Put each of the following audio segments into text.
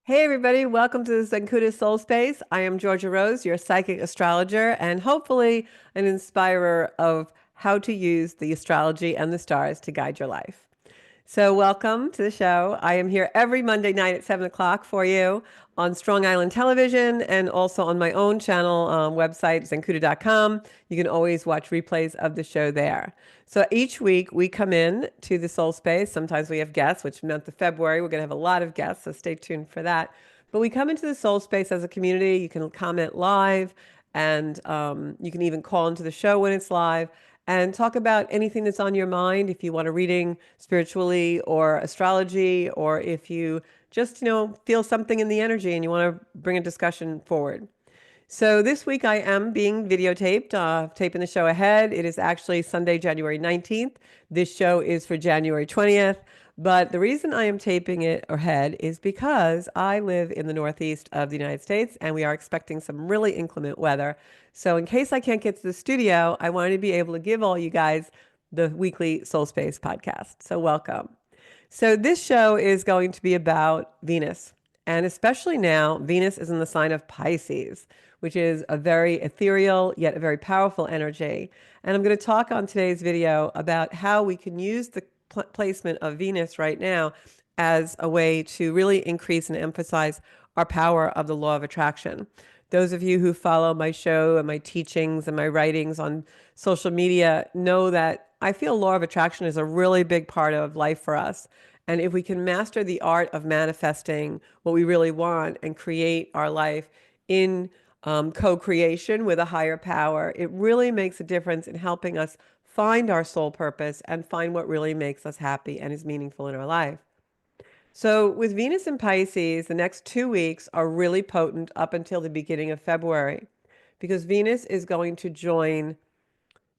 Hey everybody, welcome to the Zancuda Soul Space. I am Georgia Rose, your psychic astrologer, and hopefully an inspirer of how to use the astrology and the stars to guide your life. So, welcome to the show. I am here every Monday night at 7 o'clock for you on Strong Island Television and also on my own channel website, zenkuda.com. You can always watch replays of the show there. So, each week we come in to the soul space. Sometimes we have guests, which month of February, we're going to have a lot of guests. So, stay tuned for that. But we come into the soul space as a community. You can comment live and you can even call into the show when it's live and talk about anything that's on your mind. If you want a reading spiritually or astrology, or if you just, feel something in the energy and you want to bring a discussion forward. So this week I am being videotaped, taping the show ahead. It is actually Sunday, January 19th. This show is for January 20th. But the reason I am taping it ahead is because I live in the northeast of the United States and we are expecting some really inclement weather. So in case I can't get to the studio, I wanted to be able to give all you guys the weekly Soul Space podcast. So welcome. So this show is going to be about Venus. And especially now, Venus is in the sign of Pisces, which is a very ethereal yet a very powerful energy. And I'm going to talk on today's video about how we can use the placement of Venus right now as a way to really increase and emphasize our power of the law of attraction. Those of you who follow my show and my teachings and my writings on social media know that I feel law of attraction is a really big part of life for us. And if we can master the art of manifesting what we really want and create our life in co-creation with a higher power, it really makes a difference in helping us find our soul purpose and find what really makes us happy and is meaningful in our life. So, with Venus in Pisces, the next 2 weeks are really potent up until the beginning of February because Venus is going to join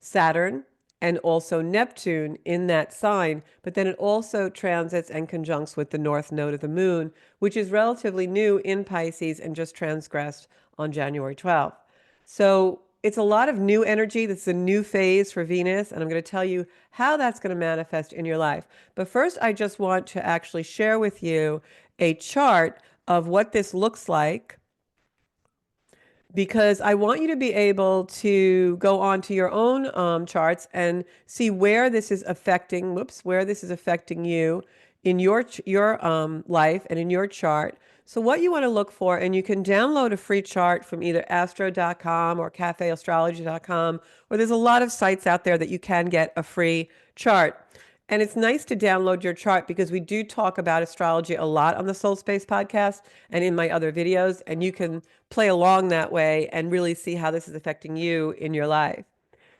Saturn and also Neptune in that sign, but then it also transits and conjuncts with the north node of the moon, which is relatively new in Pisces and just transgressed on January 12th. So it's a lot of new energy. That's a new phase for Venus, and I'm going to tell you how that's going to manifest in your life. But first, I just want to actually share with you a chart of what this looks like because I want you to be able to go on to your own charts and see where this is affecting, where this is affecting you in your life and in your chart. So what you want to look for, and you can download a free chart from either astro.com or cafeastrology.com, or there's a lot of sites out there that you can get a free chart. And it's nice to download your chart because we do talk about astrology a lot on the Soul Space podcast and in my other videos. And you can play along that way and really see how this is affecting you in your life.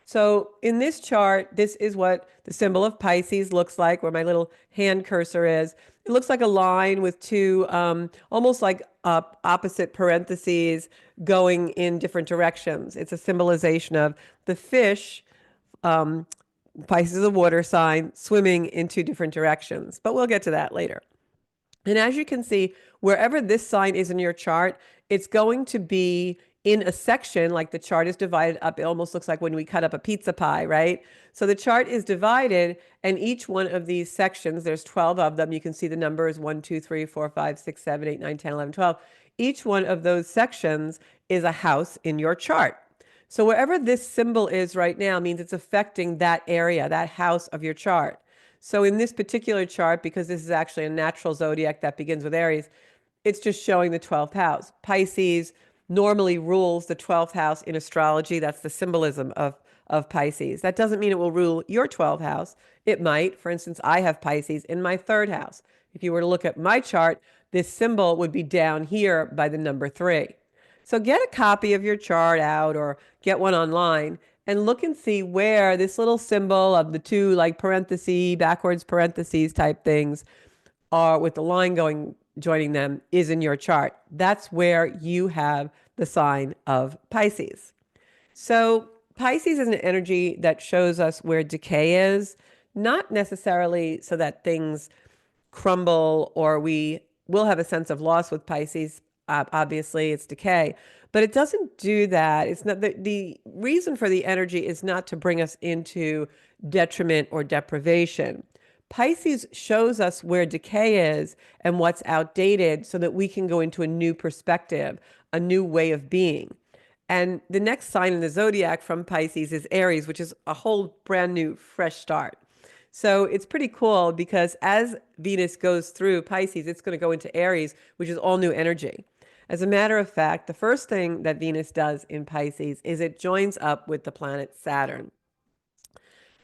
So in this chart, this is what the symbol of Pisces looks like, where my little hand cursor is. It looks like a line with two almost like opposite parentheses going in different directions. It's a symbolization of the fish. Pisces is a water sign swimming in two different directions, but we'll get to that later. And as you can see, wherever this sign is in your chart, it's going to be in a section, like the chart is divided up. It almost looks like when we cut up a pizza pie, right? So the chart is divided, and each one of these sections, there's 12 of them. You can see the numbers 1, 2, 3, 4, 5, 6, 7, 8, 9, 10, 11, 12. Each one of those sections is a house in your chart. So wherever this symbol is right now means it's affecting that area, that house of your chart. So in this particular chart, because this is actually a natural zodiac that begins with Aries, it's just showing the 12th house. Pisces normally rules the 12th house in astrology. That's the symbolism of Pisces. That doesn't mean it will rule your 12th house. It might. For instance, I have Pisces in my third house. If you were to look at my chart, this symbol would be down here by the number 3. So get a copy of your chart out or get one online and look and see where this little symbol of the two like parentheses, backwards parentheses type things are with the line going joining them is in your chart. That's where you have the sign of Pisces. So Pisces is an energy that shows us where decay is, not necessarily so that things crumble or we will have a sense of loss with Pisces. Obviously, it's decay, but it doesn't do that. It's not the reason for the energy is not to bring us into detriment or deprivation. Pisces shows us where decay is and what's outdated so that we can go into a new perspective, a new way of being. And the next sign in the zodiac from Pisces is Aries, which is a whole brand new, fresh start. So it's pretty cool because as Venus goes through Pisces, it's going to go into Aries, which is all new energy. As a matter of fact, the first thing that Venus does in Pisces is it joins up with the planet Saturn.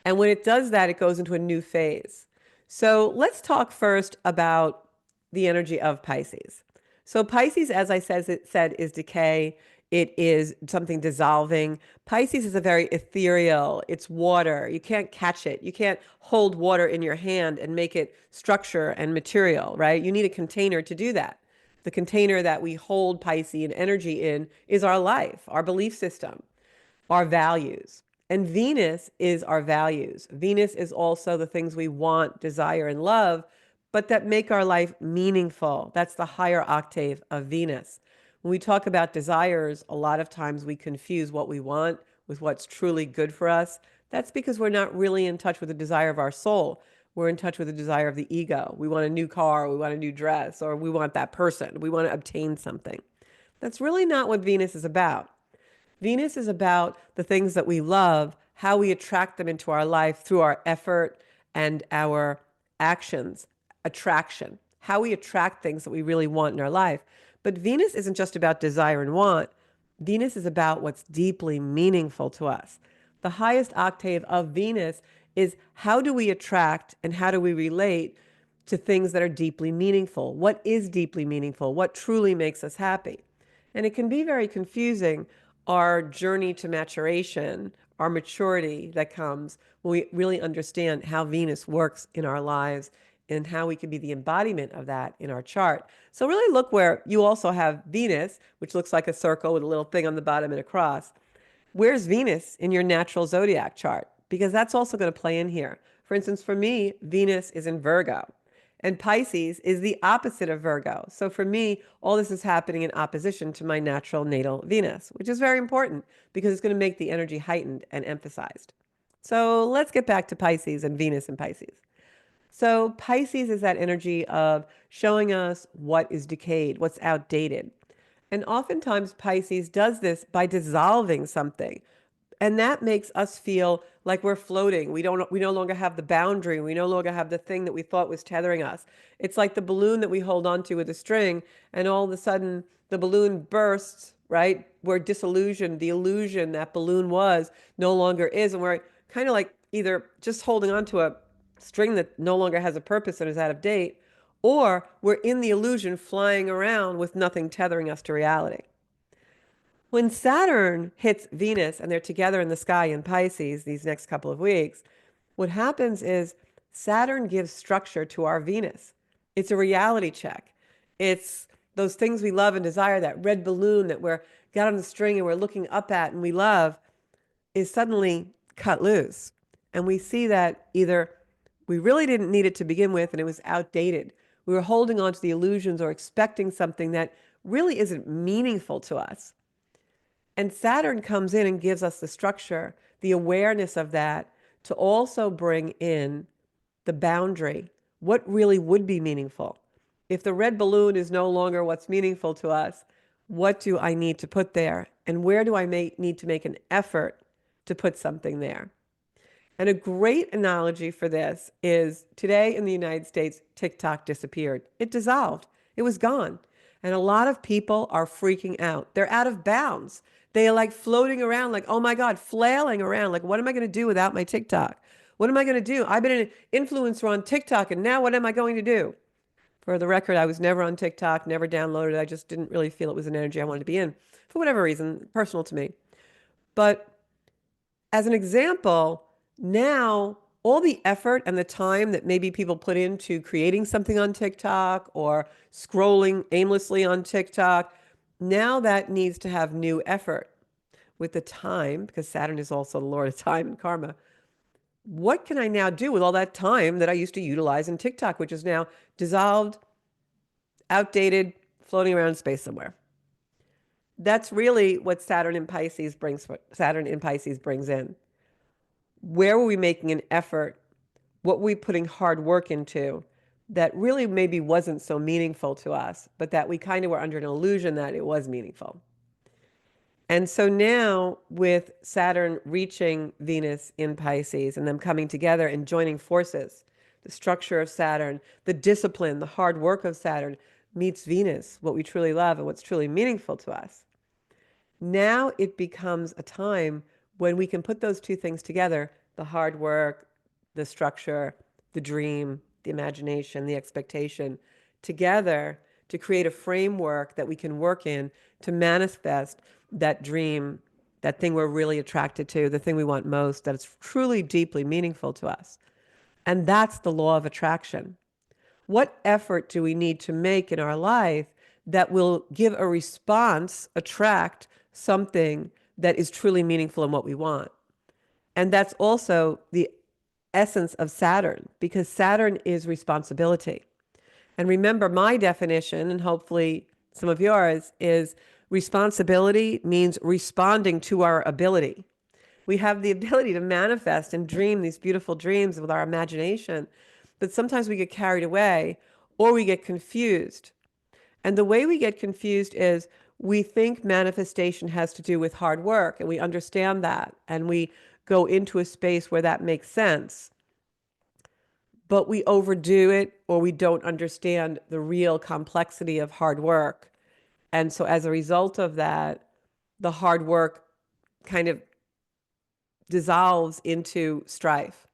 And when it does that, it goes into a new phase. So let's talk first about the energy of Pisces. So Pisces, as I said, is decay. It is something dissolving. Pisces is a very ethereal. It's water. You can't catch it. You can't hold water in your hand and make it structure and material, right? You need a container to do that. The container that we hold Piscean energy in is our life, our belief system, our values. And Venus is our values. Venus is also the things we want, desire, and love, but that make our life meaningful. That's the higher octave of Venus. When we talk about desires, a lot of times we confuse what we want with what's truly good for us. That's because we're not really in touch with the desire of our soul. We're in touch with the desire of the ego. We want a new car, we want a new dress, or we want that person. We want to obtain something. That's really not what Venus is about. Venus is about the things that we love, how we attract them into our life through our effort and our actions, attraction, how we attract things that we really want in our life. But Venus isn't just about desire and want. Venus is about what's deeply meaningful to us. The highest octave of Venus is how do we attract and how do we relate to things that are deeply meaningful? What is deeply meaningful? What truly makes us happy? And it can be very confusing, our journey to maturation, our maturity that comes when we really understand how Venus works in our lives and how we can be the embodiment of that in our chart. So really look where you also have Venus, which looks like a circle with a little thing on the bottom and a cross. Where's Venus in your natural zodiac chart? Because that's also going to play in here. For instance, for me, Venus is in Virgo. And Pisces is the opposite of Virgo. So for me, all this is happening in opposition to my natural natal Venus, which is very important because it's going to make the energy heightened and emphasized. So let's get back to Pisces and Venus and Pisces. So Pisces is that energy of showing us what is decayed, what's outdated. And oftentimes Pisces does this by dissolving something. And that makes us feel like we're floating. We no longer have the boundary. We no longer have the thing that we thought was tethering us. It's like the balloon that we hold onto with a string, and all of a sudden the balloon bursts, right? We're disillusioned. The illusion that balloon was no longer is, and we're kind of like either just holding onto a string that no longer has a purpose and is out of date, or we're in the illusion flying around with nothing tethering us to reality. When Saturn hits Venus and they're together in the sky in Pisces these next couple of weeks, what happens is Saturn gives structure to our Venus. It's a reality check. It's those things we love and desire, that red balloon that we're got on the string and we're looking up at and we love is suddenly cut loose. And we see that either we really didn't need it to begin with and it was outdated. We were holding on to the illusions or expecting something that really isn't meaningful to us. And Saturn comes in and gives us the structure, the awareness of that, to also bring in the boundary. What really would be meaningful? If the red balloon is no longer what's meaningful to us, what do I need to put there? And where do I need to make an effort to put something there? And a great analogy for this is today in the United States, TikTok disappeared. It dissolved. It was gone. And a lot of people are freaking out. They're out of bounds. They are like floating around, like, oh my God, flailing around. Like, what am I going to do without my TikTok? What am I going to do? I've been an influencer on TikTok, and now what am I going to do? For the record, I was never on TikTok, never downloaded it. I just didn't really feel it was an energy I wanted to be in for whatever reason, personal to me. But as an example, now all the effort and the time that maybe people put into creating something on TikTok or scrolling aimlessly on TikTok, now that needs to have new effort with the time, because Saturn is also the Lord of time and karma. What can I now do with all that time that I used to utilize in TikTok, which is now dissolved, outdated, floating around in space somewhere? That's really what Saturn in Pisces brings in. Where were we making an effort? what we putting hard work into that really maybe wasn't so meaningful to us, but that we kind of were under an illusion that it was meaningful. And so now, with Saturn reaching Venus in Pisces and them coming together and joining forces, the structure of Saturn, the discipline, the hard work of Saturn meets Venus, what we truly love and what's truly meaningful to us. Now it becomes a time when we can put those two things together, the hard work, the structure, the dream, the imagination, the expectation, together to create a framework that we can work in to manifest that dream, that thing we're really attracted to, the thing we want most, that is truly deeply meaningful to us. And that's the law of attraction. What effort do we need to make in our life that will give a response, attract something that is truly meaningful in what we want? And that's also the essence of Saturn, because Saturn is responsibility. And remember, my definition, and hopefully some of yours, is responsibility means responding to our ability. We have the ability to manifest and dream these beautiful dreams with our imagination, but sometimes we get carried away or we get confused. And the way we get confused is we think manifestation has to do with hard work, and we understand that, and we go into a space where that makes sense. But we overdo it or we don't understand the real complexity of hard work. And so as a result of that, the hard work kind of dissolves into strife.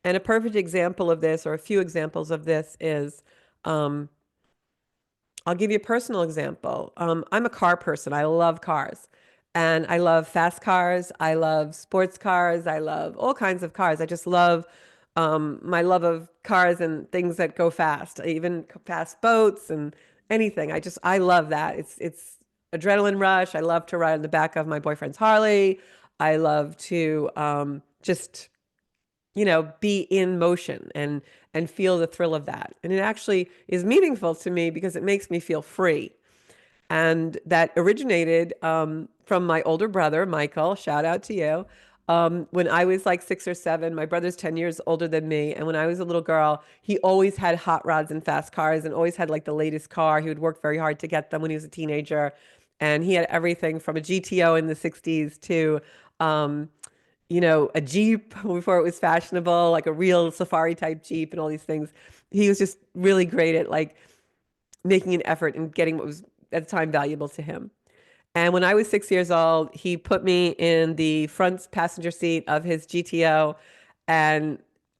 And a perfect example of this, or a few examples of this, is um, I'll give you a personal example. I'm a car person. I love cars. And I love fast cars. I love sports cars. I love all kinds of cars. I just love my love of cars and things that go fast, even fast boats and anything. I love that. It's adrenaline rush. I love to ride on the back of my boyfriend's Harley. I love to just be in motion and feel the thrill of that. And it actually is meaningful to me because it makes me feel free. And that originated from my older brother, Michael. Shout out to you. When I was like 6 or 7, my brother's 10 years older than me. And when I was a little girl, he always had hot rods and fast cars and always had like the latest car. He would work very hard to get them when he was a teenager. And he had everything from a GTO in the 60s to um, a Jeep before it was fashionable, like a real safari type Jeep and all these things. He was just really great at like making an effort and getting what was at the time valuable to him. And when I was 6 years old, he put me in the front passenger seat of his GTO, and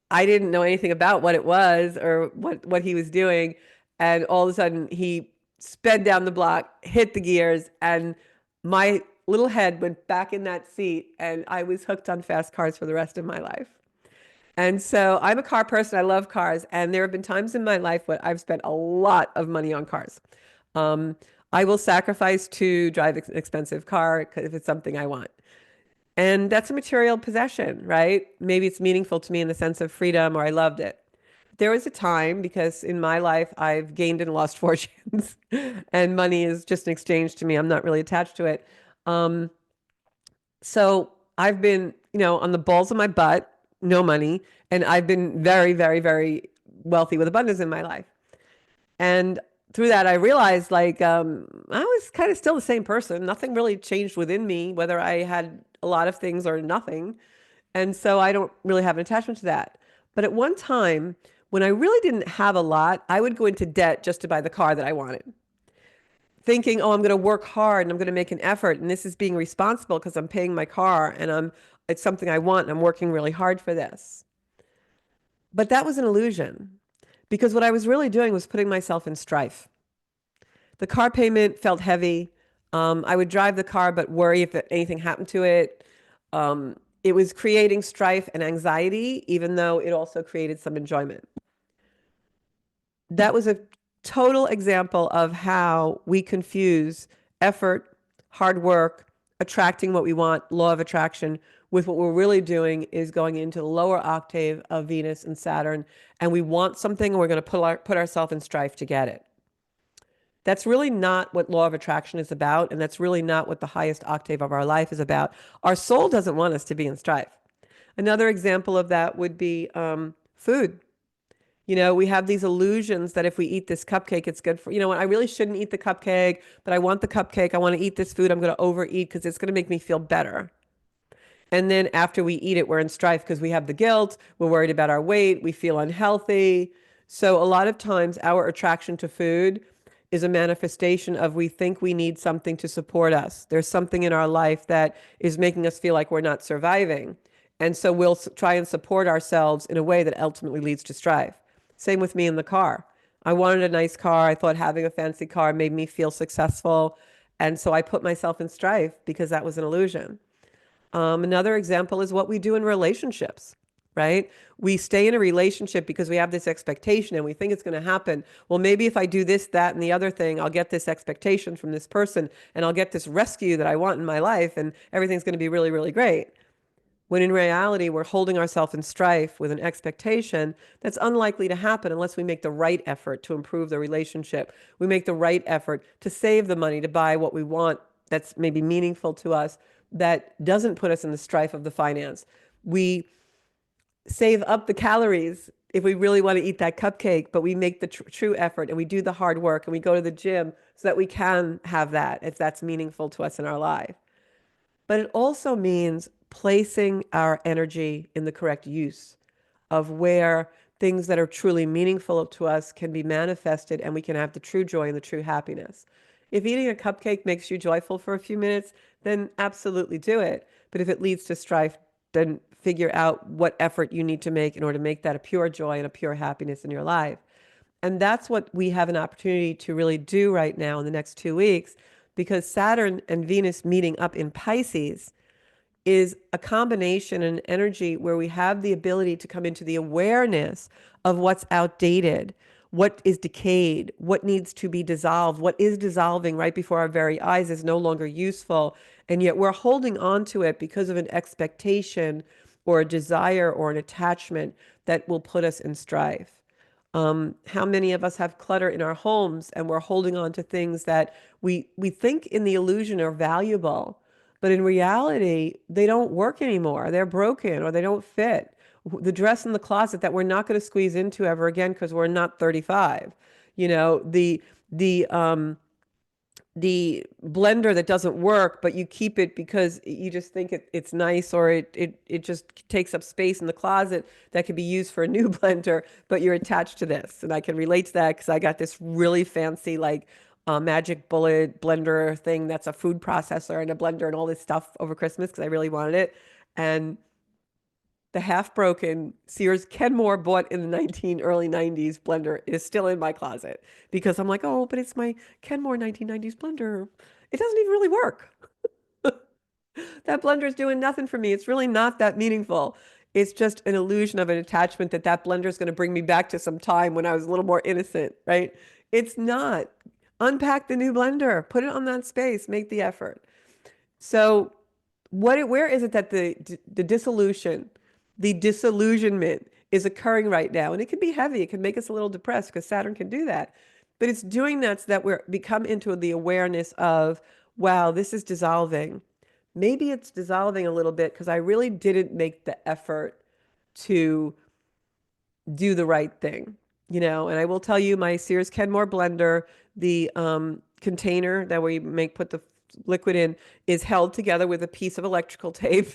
I didn't know anything about what it was or what he was doing. And all of a sudden, he sped down the block, hit the gears, and my little head went back in that seat, and I was hooked on fast cars for the rest of my life. And so I'm a car person. I love cars. And there have been times in my life where I've spent a lot of money on cars. Um, I will sacrifice to drive an expensive car if it's something I want. And that's a material possession, right? Maybe it's meaningful to me in the sense of freedom or I loved it. There was a time, because in my life I've gained and lost fortunes and money is just an exchange to me. I'm not really attached to it. Um, so I've been, on the balls of my butt, no money, and I've been very, very, very wealthy with abundance in my life. And through that, I realized like I was kind of still the same person. Nothing really changed within me, whether I had a lot of things or nothing. And so I don't really have an attachment to that. But at one time, when I really didn't have a lot, I would go into debt just to buy the car that I wanted, thinking, oh, I'm going to work hard and I'm going to make an effort. And this is being responsible because I'm paying my car and it's something I want and I'm working really hard for this. But that was an illusion because what I was really doing was putting myself in strife. The car payment felt heavy. I would drive the car, but worry if anything happened to it. It was creating strife and anxiety, even though it also created some enjoyment. That was a total example of how we confuse effort, hard work, attracting what we want, law of attraction, with what we're really doing is going into the lower octave of Venus and Saturn, and we want something and we're going to put ourselves in strife to get it. That's really not what law of attraction is about, and that's really not what the highest octave of our life is about. Our soul doesn't want us to be in strife. Another example of that would be Food. We have these illusions that if we eat this cupcake, it's good for, what, I really shouldn't eat the cupcake, but I want the cupcake. I want to eat this food. I'm going to overeat because it's going to make me feel better. And then after we eat it, we're in strife because we have the guilt. We're worried about our weight. We feel unhealthy. So a lot of times our attraction to food is a manifestation of we think we need something to support us. There's something in our life that is making us feel like we're not surviving. And so we'll try and support ourselves in a way that ultimately leads to strife. Same with me in the car. I wanted a nice car. I thought having a fancy car made me feel successful. And so I put myself in strife because that was an illusion. Another example is what we do in relationships, right? We stay in a relationship because we have this expectation and we think it's going to happen. Well, maybe if I do this, that, and the other thing, I'll get this expectation from this person and I'll get this rescue that I want in my life and everything's going to be really, really great. When in reality, we're holding ourselves in strife with an expectation that's unlikely to happen unless we make the right effort to improve the relationship. We make the right effort to save the money to buy what we want that's maybe meaningful to us, that doesn't put us in the strife of the finance. We save up the calories if we really want to eat that cupcake, but we make the true effort and we do the hard work and we go to the gym so that we can have that if that's meaningful to us in our life. But it also means placing our energy in the correct use of where things that are truly meaningful to us can be manifested and we can have the true joy and the true happiness. If eating a cupcake makes you joyful for a few minutes, then absolutely do it. But if it leads to strife, then figure out what effort you need to make in order to make that a pure joy and a pure happiness in your life. And that's what we have an opportunity to really do right now in the next 2 weeks, because Saturn and Venus meeting up in Pisces is a combination and energy where we have the ability to come into the awareness of what's outdated, what is decayed, what needs to be dissolved, what is dissolving right before our very eyes is no longer useful. And yet we're holding on to it because of an expectation or a desire or an attachment that will put us in strife. How many of us have clutter in our homes and we're holding on to things that we think in the illusion are valuable, but in reality, they don't work anymore. They're broken or they don't fit. The dress in the closet that we're not going to squeeze into ever again because we're not 35. You know, the blender that doesn't work, but you keep it because you just think it's nice, or it just takes up space in the closet that could be used for a new blender, but you're attached to this. And I can relate to that because I got this really fancy, like, magic bullet blender thing that's a food processor and a blender and all this stuff over Christmas because I really wanted it. And the half broken Sears Kenmore bought in the early 90s blender is still in my closet because I'm like, oh, but it's my Kenmore 1990s blender. It doesn't even really work. That blender is doing nothing for me. It's really not that meaningful. It's just an illusion of an attachment that blender is going to bring me back to some time when I was a little more innocent, right? It's not. Unpack the new blender, put it on that space, make the effort. So where is it that the dissolution, the disillusionment is occurring right now? And it can be heavy. It can make us a little depressed because Saturn can do that. But it's doing that so that we're become into the awareness of, wow, this is dissolving. Maybe it's dissolving a little bit because I really didn't make the effort to do the right thing, And I will tell you, my Sears Kenmore blender, the container that we put the liquid in, is held together with a piece of electrical tape.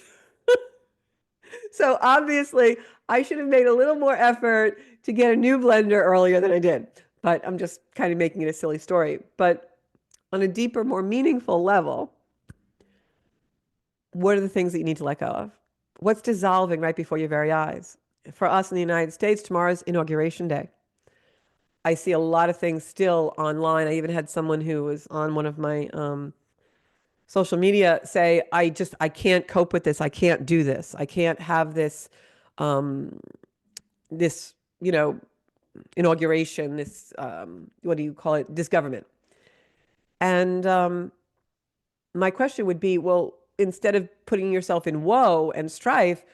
So obviously, I should have made a little more effort to get a new blender earlier than I did. But I'm just kind of making it a silly story. But on a deeper, more meaningful level, what are the things that you need to let go of? What's dissolving right before your very eyes? For us in the United States, tomorrow's Inauguration Day. I see a lot of things still online. I even had someone who was on one of my social media say, I can't cope with this. I can't do this. I can't have this, um, this, inauguration, this, what do you call it? This government. And my question would be, well, instead of putting yourself in woe and strife,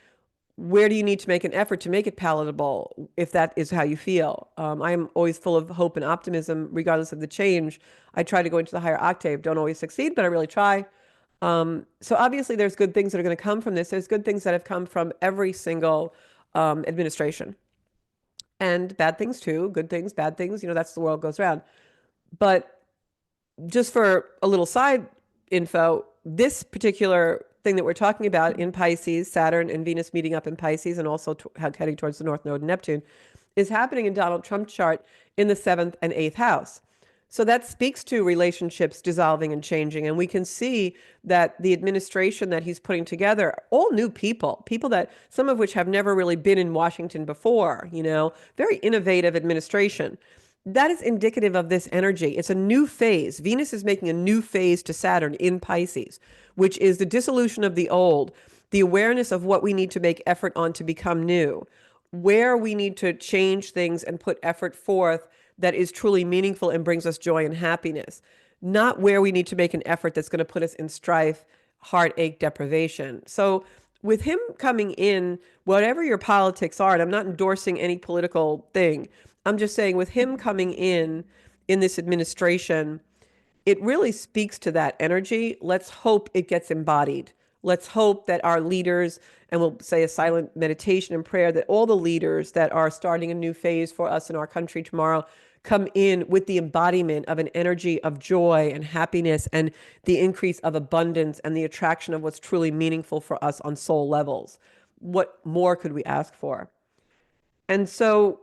where do you need to make an effort to make it palatable if that is how you feel? I'm always full of hope and optimism, regardless of the change. I try to go into the higher octave. Don't always succeed, but I really try. So obviously, there's good things that are going to come from this. There's good things that have come from every single administration. and bad things too, good things, bad things, that's the world goes around. But just for a little side info, this particular thing that we're talking about in Pisces, Saturn and Venus meeting up in Pisces and also heading towards the North Node and Neptune, is happening in Donald Trump's chart in the seventh and eighth house. So that speaks to relationships dissolving and changing. And we can see that the administration that he's putting together, all new people, people that some of which have never really been in Washington before, very innovative administration. That is indicative of this energy. It's a new phase. Venus is making a new phase to Saturn in Pisces, which is the dissolution of the old, the awareness of what we need to make effort on to become new, where we need to change things and put effort forth that is truly meaningful and brings us joy and happiness, not where we need to make an effort that's going to put us in strife, heartache, deprivation. So, with him coming in, whatever your politics are, and I'm not endorsing any political thing, I'm just saying with him coming in this administration, it really speaks to that energy. Let's hope it gets embodied. Let's hope that our leaders, and we'll say a silent meditation and prayer, that all the leaders that are starting a new phase for us in our country tomorrow come in with the embodiment of an energy of joy and happiness and the increase of abundance and the attraction of what's truly meaningful for us on soul levels. What more could we ask for? And so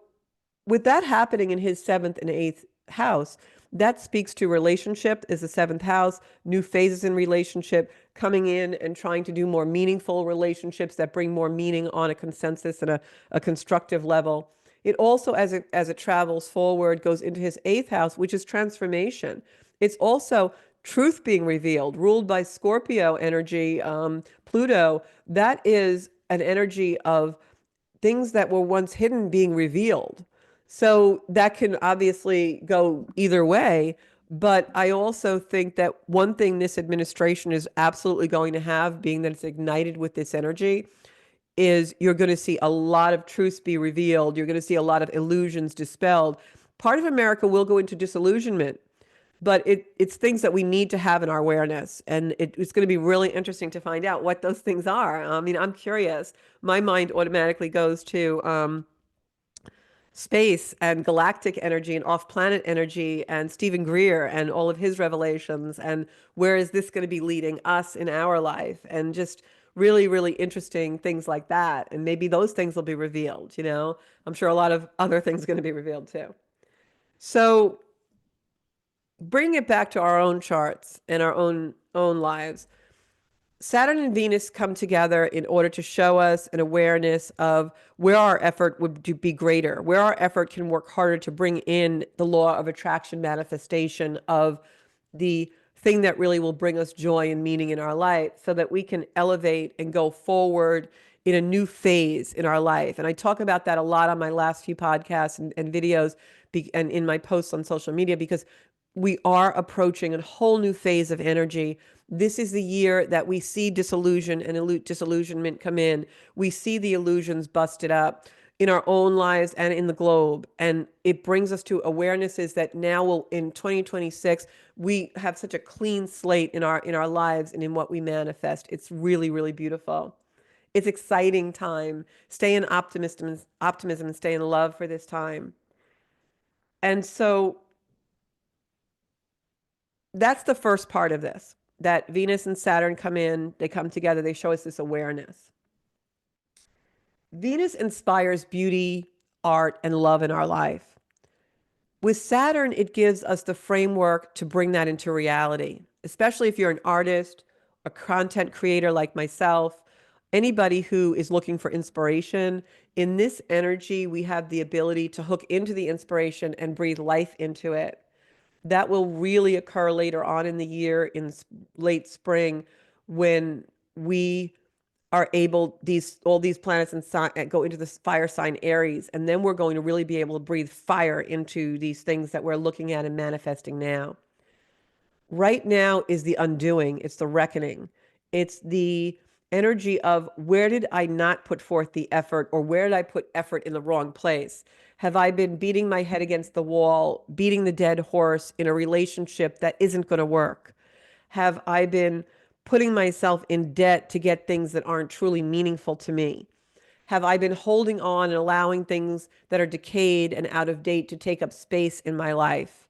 with that happening in his seventh and eighth house, that speaks to relationship is the seventh house, new phases in relationship, coming in and trying to do more meaningful relationships that bring more meaning on a consensus and a constructive level. It also, as it travels forward, goes into his eighth house, which is transformation. It's also truth being revealed, ruled by Scorpio energy, Pluto. That is an energy of things that were once hidden being revealed. So that can obviously go either way. But I also think that one thing this administration is absolutely going to have, being that it's ignited with this energy, is you're going to see a lot of truths be revealed. You're going to see a lot of illusions dispelled. Part of America will go into disillusionment, but it's things that we need to have in our awareness. And it's going to be really interesting to find out what those things are. I mean, I'm curious. My mind automatically goes to space and galactic energy and off-planet energy and Stephen Greer and all of his revelations and where is this going to be leading us in our life and just really, really interesting things like that. And maybe those things will be revealed. I'm sure a lot of other things are going to be revealed too. So bring it back to our own charts and our own lives. Saturn and Venus come together in order to show us an awareness of where our effort would be greater, where our effort can work harder to bring in the law of attraction manifestation of the thing that really will bring us joy and meaning in our life so that we can elevate and go forward in a new phase in our life. And I talk about that a lot on my last few podcasts and videos and in my posts on social media because we are approaching a whole new phase of energy. This is the year that we see disillusion and disillusionment come in. We see the illusions busted up in our own lives and in the globe. And it brings us to awarenesses that now will in 2026, we have such a clean slate in our lives and in what we manifest. It's really, really beautiful. It's exciting time. Stay in optimism and stay in love for this time. And so that's the first part of this, that Venus and Saturn come in, they come together, they show us this awareness. Venus inspires beauty, art, and love in our life. With Saturn, it gives us the framework to bring that into reality, especially if you're an artist, a content creator like myself, anybody who is looking for inspiration. In this energy, we have the ability to hook into the inspiration and breathe life into it. That will really occur later on in the year in late spring when we are able all these planets and go into the fire sign Aries, and then we're going to really be able to breathe fire into these things that we're looking at and manifesting now. Right now is the undoing, it's the reckoning, it's the energy of where did I not put forth the effort, or where did I put effort in the wrong place? Have I been beating my head against the wall, beating the dead horse in a relationship that isn't going to work? Have I been putting myself in debt to get things that aren't truly meaningful to me? Have I been holding on and allowing things that are decayed and out of date to take up space in my life?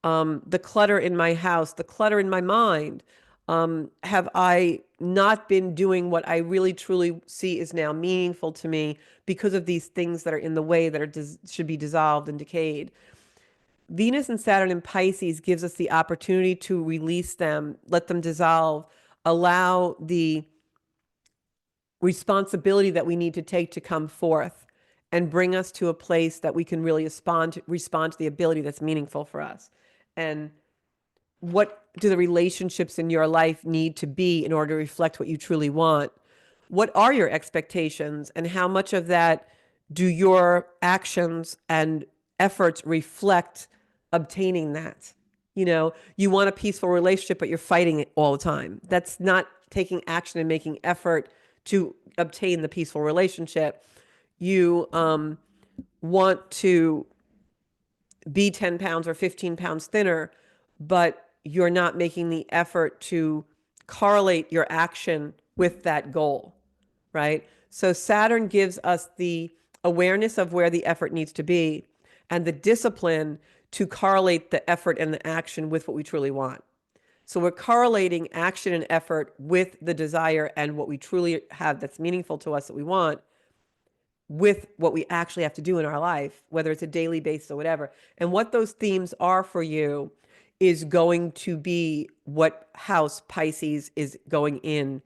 The clutter in my house, the clutter in my mind. Have I not been doing what I really truly see is now meaningful to me because of these things that are in the way that should be dissolved and decayed? Venus and Saturn in Pisces gives us the opportunity to release them, let them dissolve, allow the responsibility that we need to take to come forth and bring us to a place that we can really respond to the ability that's meaningful for us. And what do the relationships in your life need to be in order to reflect what you truly want? What are your expectations, and how much of that do your actions and efforts reflect obtaining that? You want a peaceful relationship, but you're fighting it all the time. That's not taking action and making effort to obtain the peaceful relationship. You want to be 10 pounds or 15 pounds thinner, but you're not making the effort to correlate your action with that goal, right? So Saturn gives us the awareness of where the effort needs to be and the discipline to correlate the effort and the action with what we truly want. So we're correlating action and effort with the desire and what we truly have that's meaningful to us that we want with what we actually have to do in our life, whether it's a daily basis or whatever. And what those themes are for you is going to be what house Pisces is going in,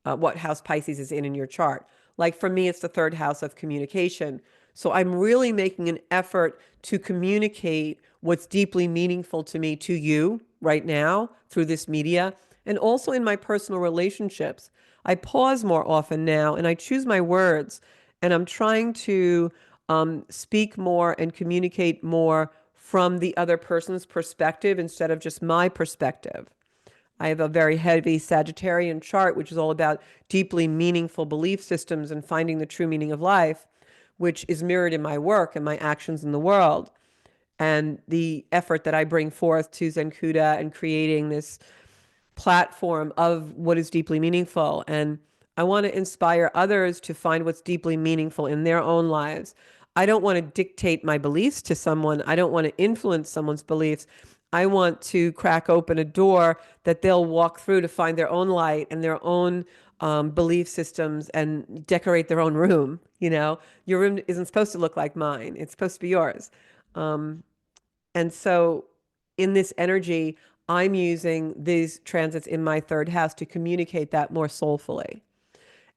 what house Pisces is in your chart. Like for me, it's the third house of communication. So I'm really making an effort to communicate what's deeply meaningful to me to you right now through this media and also in my personal relationships. I pause more often now and I choose my words, and I'm trying to speak more and communicate more from the other person's perspective instead of just my perspective. I have a very heavy Sagittarian chart, which is all about deeply meaningful belief systems and finding the true meaning of life, which is mirrored in my work and my actions in the world. And the effort that I bring forth to Zenkuda and creating this platform of what is deeply meaningful. And I want to inspire others to find what's deeply meaningful in their own lives. I don't want to dictate my beliefs to someone. I don't want to influence someone's beliefs. I want to crack open a door that they'll walk through to find their own light and their own belief systems and decorate their own room. Your room isn't supposed to look like mine. It's supposed to be yours. Um, and so in this energy, I'm using these transits in my third house to communicate that more soulfully.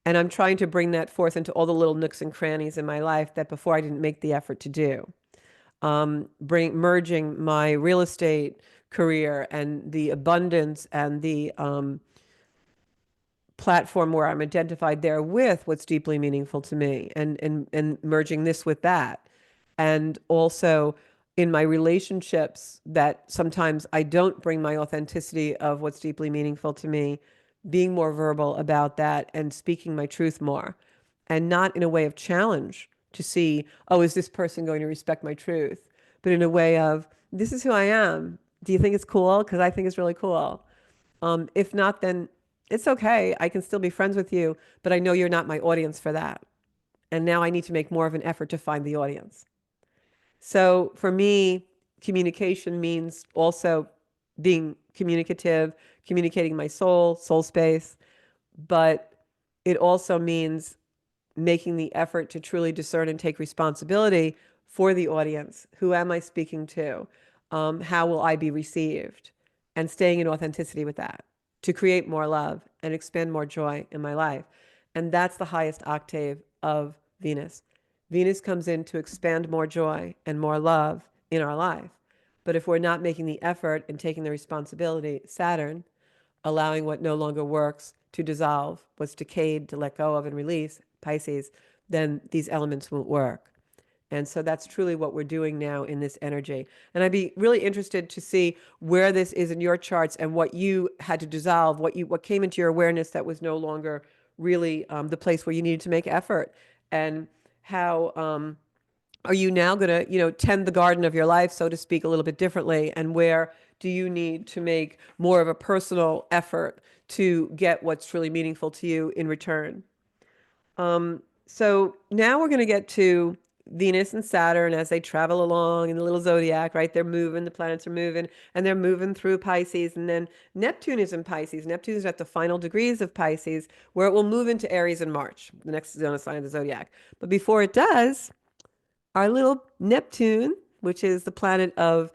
And I'm trying to bring that forth into all the little nooks and crannies in my life that before I didn't make the effort to do. Merging my real estate career and the abundance and the platform where I'm identified there with what's deeply meaningful to me, and merging this with that. And also in my relationships that sometimes I don't bring my authenticity of what's deeply meaningful to me, being more verbal about that and speaking my truth more, and not in a way of challenge to see, oh, is this person going to respect my truth? But in a way of, this is who I am. Do you think it's cool? Because I think it's really cool. If not, then it's okay. I can still be friends with you, but I know you're not my audience for that. And now I need to make more of an effort to find the audience. So for me, communication means also being communicative, communicating my soul space, but it also means making the effort to truly discern and take responsibility for the audience. Who am I speaking to? How will I be received? And staying in authenticity with that to create more love and expand more joy in my life. And that's the highest octave of Venus. Venus comes in to expand more joy and more love in our life. But if we're not making the effort and taking the responsibility, Saturn, allowing what no longer works to dissolve, what's decayed to let go of and release, Pisces, then these elements won't work. And so that's truly what we're doing now in this energy. And I'd be really interested to see where this is in your charts and what you had to dissolve, what came into your awareness that was no longer really the place where you needed to make effort, and how are you now going to, tend the garden of your life, so to speak, a little bit differently, and where do you need to make more of a personal effort to get what's truly meaningful to you in return? So now we're going to get to Venus and Saturn as they travel along in the little zodiac, right? They're moving, the planets are moving, and they're moving through Pisces. And then Neptune is in Pisces. Neptune is at the final degrees of Pisces, where it will move into Aries in March, the next zone sign of the zodiac. But before it does, our little Neptune, which is the planet of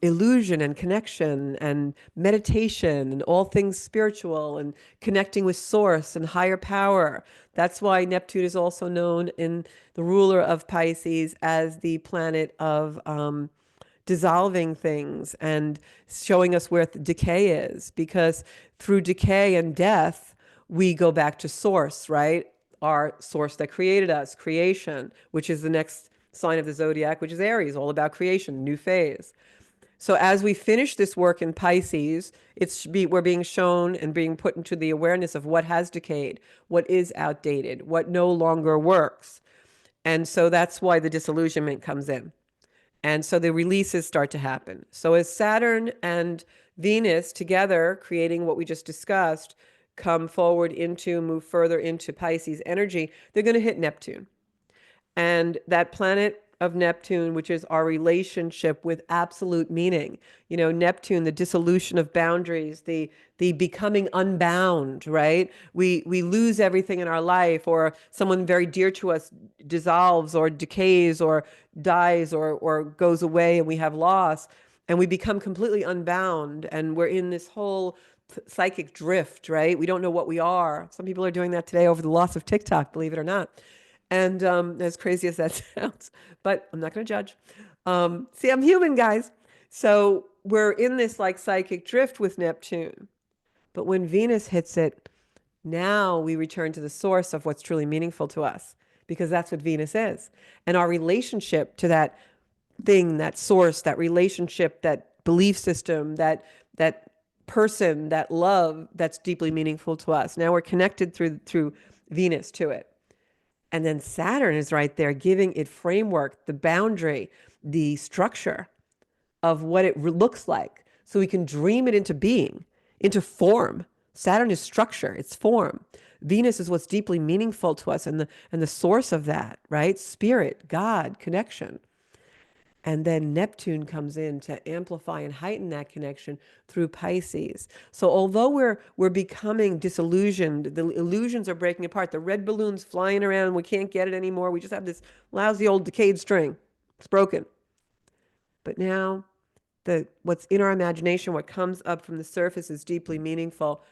illusion and connection and meditation and all things spiritual and connecting with source and higher power. That's why Neptune is also known in the ruler of Pisces as the planet of dissolving things and showing us where the decay is. Because through decay and death, we go back to source, right? Our source that created us, creation, which is the next sign of the zodiac, which is Aries, all about creation, new phase. So as we finish this work in Pisces, we're being shown and being put into the awareness of what has decayed, what is outdated, what no longer works. And so that's why the disillusionment comes in. And so the releases start to happen. So as Saturn and Venus together, creating what we just discussed, come forward into, move further into Pisces energy, they're going to hit Neptune. And that planet of Neptune, which is our relationship with absolute meaning, Neptune, the dissolution of boundaries, the becoming unbound, right? We lose everything in our life, or someone very dear to us dissolves or decays or dies or goes away, and we have loss, and we become completely unbound, and we're in this whole psychic drift, right? We don't know what we are. Some people are doing that today over the loss of TikTok, believe it or not. And as crazy as that sounds, but I'm not going to judge. See, I'm human, guys. So we're in this like psychic drift with Neptune. But when Venus hits it, now we return to the source of what's truly meaningful to us, because that's what Venus is. And our relationship to that thing, that source, that relationship, that belief system, that person, that love that's deeply meaningful to us. Now we're connected through Venus to it. And then Saturn is right there giving it framework, the boundary, the structure of what it looks like. So we can dream it into being, into form. Saturn is structure, it's form. Venus is what's deeply meaningful to us, and the source of that, right? Spirit, God, connection. And then Neptune comes in to amplify and heighten that connection through Pisces. So although we're becoming disillusioned, the illusions are breaking apart. The red balloon's flying around. We can't get it anymore. We just have this lousy old decayed string. It's broken. But now what's in our imagination, what comes up from the surface is deeply meaningful.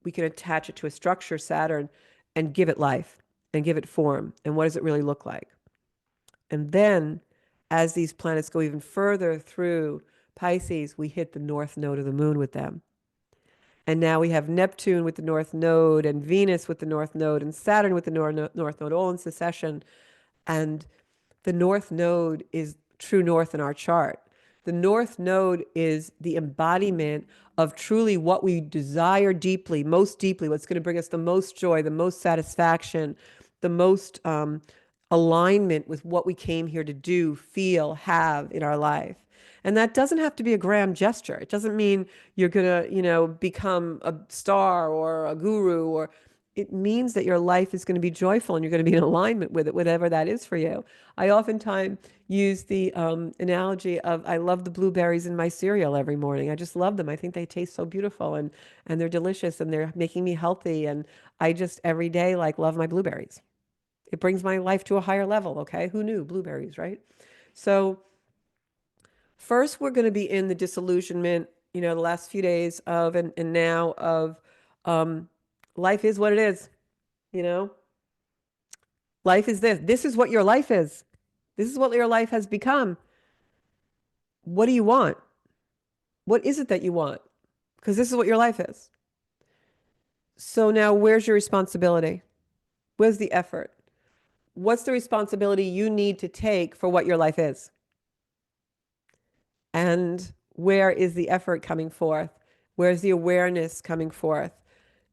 We can attach it to a structure, Saturn, and give it life and give it form. And what does it really look like? And then as these planets go even further through Pisces, we hit the north node of the moon with them. And now we have Neptune with the north node, and Venus with the north node, and Saturn with the north node, all in succession. And the north node is true north in our chart. The north node is the embodiment of truly what we desire deeply, most deeply, what's going to bring us the most joy, the most satisfaction, the most alignment with what we came here to do, feel, have in our life. And that doesn't have to be a grand gesture. It doesn't mean you're going to, become a star or a guru, or it means that your life is going to be joyful and you're going to be in alignment with it, whatever that is for you. I oftentimes use the analogy of I love the blueberries in my cereal every morning. I just love them. I think they taste so beautiful, and they're delicious, and they're making me healthy. And I just every day love my blueberries. It brings my life to a higher level. Okay. Who knew blueberries, right? So first we're going to be in the disillusionment, the last few days of, and now of, life is what it is, you know, life is this. This is what your life is. This is what your life has become. What do you want? What is it that you want? Because this is what your life is. So now where's your responsibility? Where's the effort? What's the responsibility you need to take for what your life is? And where is the effort coming forth? Where's the awareness coming forth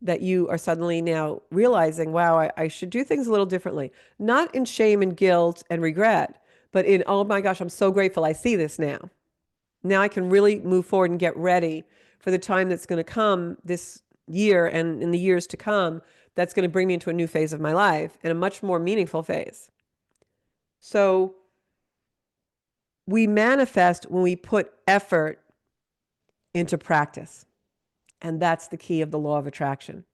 that you are suddenly now realizing, wow, I should do things a little differently? Not in shame and guilt and regret, but in, oh my gosh, I'm so grateful I see this now. Now I can really move forward and get ready for the time that's going to come this year and in the years to come, that's going to bring me into a new phase of my life and a much more meaningful phase. So we manifest when we put effort into practice. And that's the key of the law of attraction.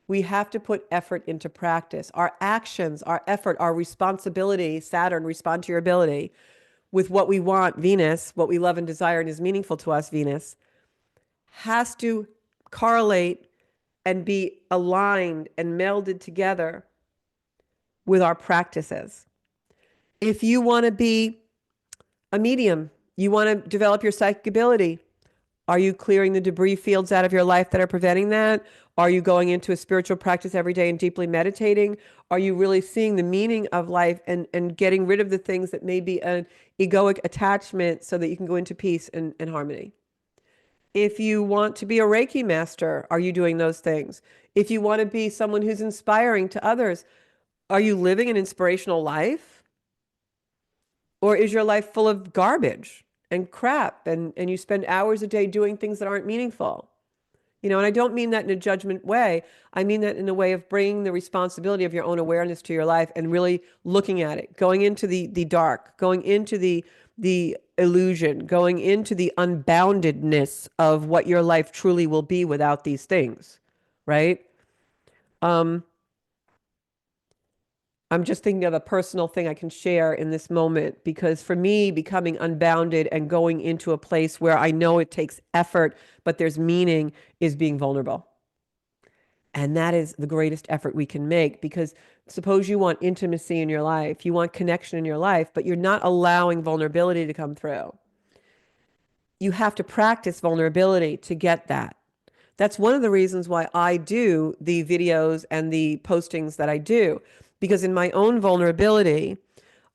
We have to put effort into practice. Our actions, our effort, our responsibility, Saturn, respond to your ability, with what we want, Venus, what we love and desire and is meaningful to us, Venus, has to correlate and be aligned and melded together with our practices. If you want to be a medium, you want to develop your psychic ability, are you clearing the debris fields out of your life that are preventing that? Are you going into a spiritual practice every day and deeply meditating? Are you really seeing the meaning of life and getting rid of the things that may be an egoic attachment so that you can go into peace and harmony? If you want to be a Reiki master, are you doing those things? If you want to be someone who's inspiring to others, are you living an inspirational life? Or is your life full of garbage and crap and you spend hours a day doing things that aren't meaningful? And I don't mean that in a judgment way. I mean that in a way of bringing the responsibility of your own awareness to your life and really looking at it, going into the dark, going into the illusion, going into the unboundedness of what your life truly will be without these things, right? Um, I'm just thinking of a personal thing I can share in this moment because for me, becoming unbounded and going into a place where I know it takes effort, but there's meaning is being vulnerable. And that is the greatest effort we can make because suppose you want intimacy in your life, you want connection in your life, but you're not allowing vulnerability to come through. You have to practice vulnerability to get that. That's one of the reasons why I do the videos and the postings that I do, because in my own vulnerability,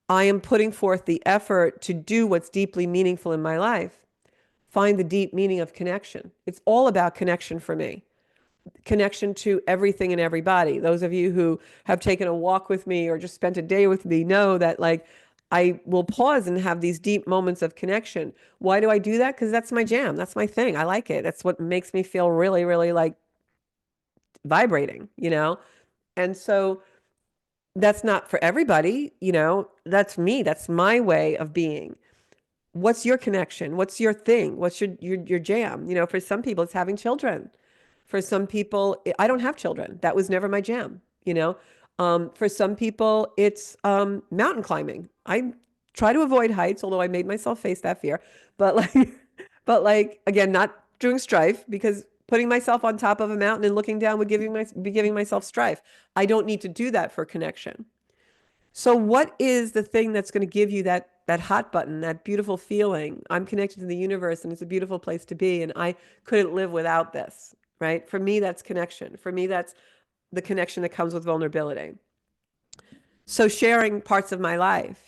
I am putting forth the effort to do what's deeply meaningful in my life, find the deep meaning of connection. It's all about connection for me, connection to everything and everybody. Those of you who have taken a walk with me or just spent a day with me know that I will pause and have these deep moments of connection. Why do I do that? Because that's my jam. That's my thing. I like it. That's what makes me feel really, really like vibrating. And so that's not for everybody. That's me. That's my way of being. What's your connection? What's your thing? What's your jam? For some people, it's having children. For some people, I don't have children. That was never my jam. For some people, it's mountain climbing. I try to avoid heights, although I made myself face that fear. But but again, not doing strife because putting myself on top of a mountain and looking down would be giving myself strife. I don't need to do that for connection. So what is the thing that's going to give you that hot button, that beautiful feeling? I'm connected to the universe and it's a beautiful place to be and I couldn't live without this, right? For me, that's connection. For me, that's the connection that comes with vulnerability. So sharing parts of my life,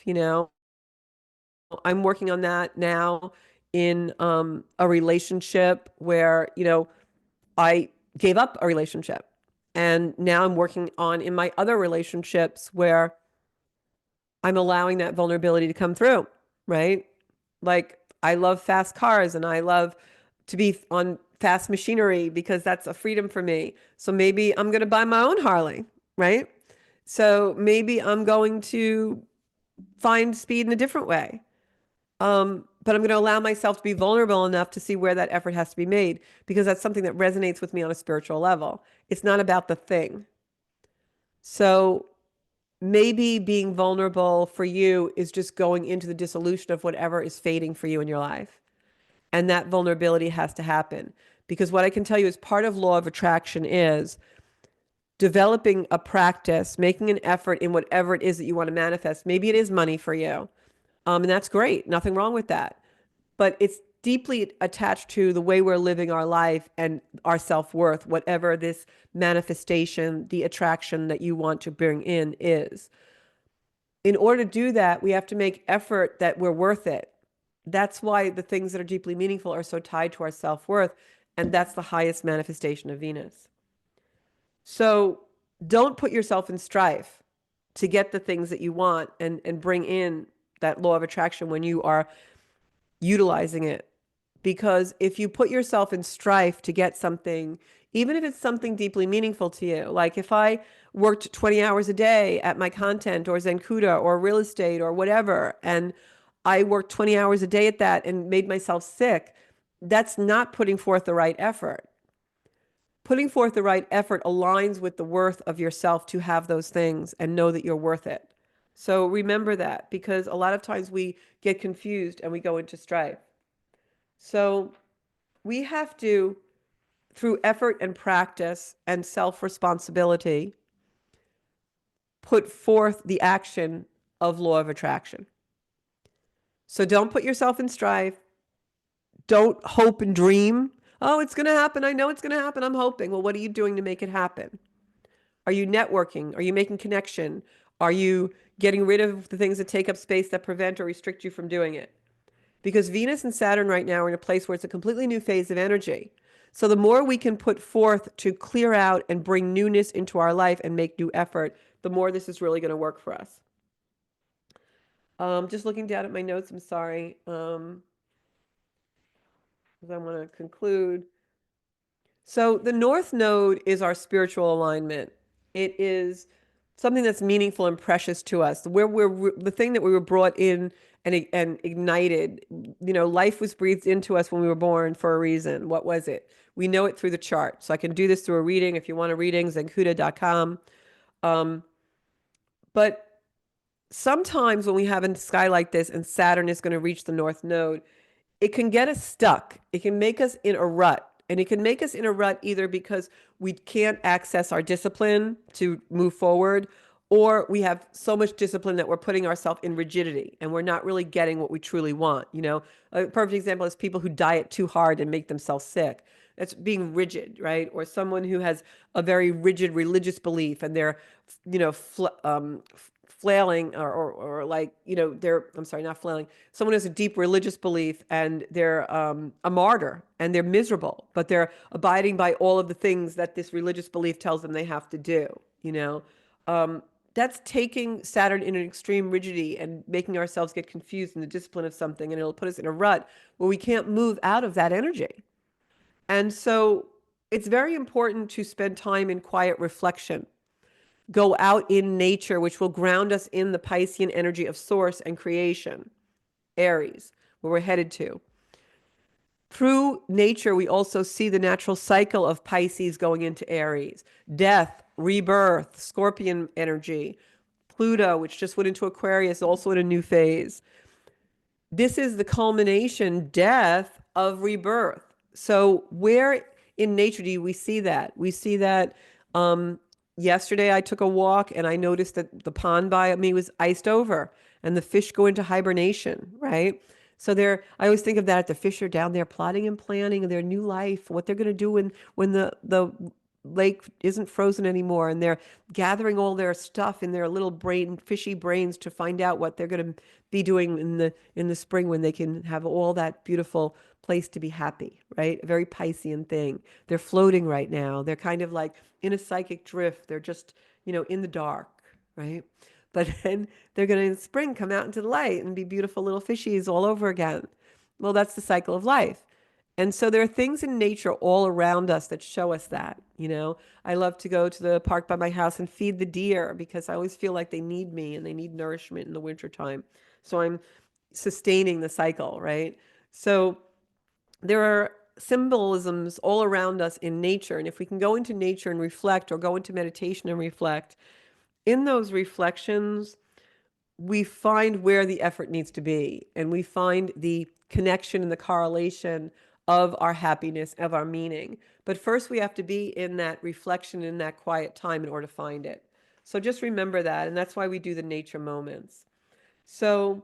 I'm working on that now in a relationship where I gave up a relationship. And now I'm working on in my other relationships where I'm allowing that vulnerability to come through, right? Like I love fast cars and I love to be on fast machinery because that's a freedom for me. So maybe I'm going to buy my own Harley, right? So maybe I'm going to find speed in a different way. But I'm going to allow myself to be vulnerable enough to see where that effort has to be made because that's something that resonates with me on a spiritual level. It's not about the thing. So maybe being vulnerable for you is just going into the dissolution of whatever is fading for you in your life. And that vulnerability has to happen. Because what I can tell you is part of law of attraction is developing a practice, making an effort in whatever it is that you want to manifest. Maybe it is money for you. And that's great. Nothing wrong with that. But it's deeply attached to the way we're living our life and our self-worth, whatever this manifestation, the attraction that you want to bring in is. In order to do that, we have to make effort that we're worth it. That's why the things that are deeply meaningful are so tied to our self-worth, and that's the highest manifestation of Venus. So don't put yourself in strife to get the things that you want and bring in that law of attraction when you are utilizing it. Because if you put yourself in strife to get something, even if it's something deeply meaningful to you. Like if I worked 20 hours a day at my content or Zenkuda or real estate or whatever, and I worked 20 hours a day at that and made myself sick, that's not putting forth the right effort. Putting forth the right effort aligns with the worth of yourself to have those things and know that you're worth it. So remember that, because a lot of times we get confused and we go into strife. So we have to, through effort and practice and self-responsibility, put forth the action of law of attraction. So don't put yourself in strife. Don't hope and dream. Oh, it's going to happen. I know it's going to happen. I'm hoping. Well, what are you doing to make it happen? Are you networking? Are you making connection? Are you getting rid of the things that take up space that prevent or restrict you from doing it? Because Venus and Saturn right now are in a place where it's a completely new phase of energy. So the more we can put forth to clear out and bring newness into our life and make new effort, the more this is really going to work for us. Just looking down at my notes, I'm sorry. Because I want to conclude. So the North Node is our spiritual alignment. It is something that's meaningful and precious to us. Where we're the thing that we were brought in and ignited. You know, life was breathed into us when we were born for a reason. What was it? We know it through the chart. So I can do this through a reading. If you want a reading, zenkuda.com. But sometimes when we have a sky like this and Saturn is going to reach the North Node, it can get us stuck. It can make us in a rut. And it can make us in a rut either because we can't access our discipline to move forward, or we have so much discipline that we're putting ourselves in rigidity and we're not really getting what we truly want. You know, a perfect example is people who diet too hard and make themselves sick. That's being rigid, right? Or someone who has a very rigid religious belief and they're, you know, flailing or like, you know, I'm sorry, not flailing. Someone has a deep religious belief and they're a martyr and they're miserable, but they're abiding by all of the things that this religious belief tells them they have to do, you know. That's taking Saturn in an extreme rigidity and making ourselves get confused in the discipline of something, and it'll put us in a rut where we can't move out of that energy. And so it's very important to spend time in quiet reflection, go out in nature, which will ground us in the Piscean energy of source and creation, Aries, where we're headed to. Through nature, we also see the natural cycle of Pisces going into Aries, death, rebirth, Scorpion energy, Pluto, which just went into Aquarius, also in a new phase. This is the culmination, death of rebirth. So where in nature do we see that? We see that yesterday I took a walk and I noticed that the pond by me was iced over and the fish go into hibernation, right? So I always think of that, the fish are down there plotting and planning their new life, what they're going to do when the lake isn't frozen anymore, and they're gathering all their stuff in their little fishy brains to find out what they're going to be doing in the spring when they can have all that beautiful place to be happy, right? A very Piscean thing. They're floating right now. They're kind of like in a psychic drift. They're just, you know, in the dark, right? But then they're going to in spring come out into the light and be beautiful little fishies all over again. Well, that's the cycle of life. And so there are things in nature all around us that show us that, you know. I love to go to the park by my house and feed the deer because I always feel like they need me and they need nourishment in the wintertime. So I'm sustaining the cycle, right? So there are symbolisms all around us in nature. And if we can go into nature and reflect, or go into meditation and reflect, in those reflections, we find where the effort needs to be, and we find the connection and the correlation of our happiness, of our meaning. But first, we have to be in that reflection, in that quiet time in order to find it. So just remember that. And that's why we do the nature moments. So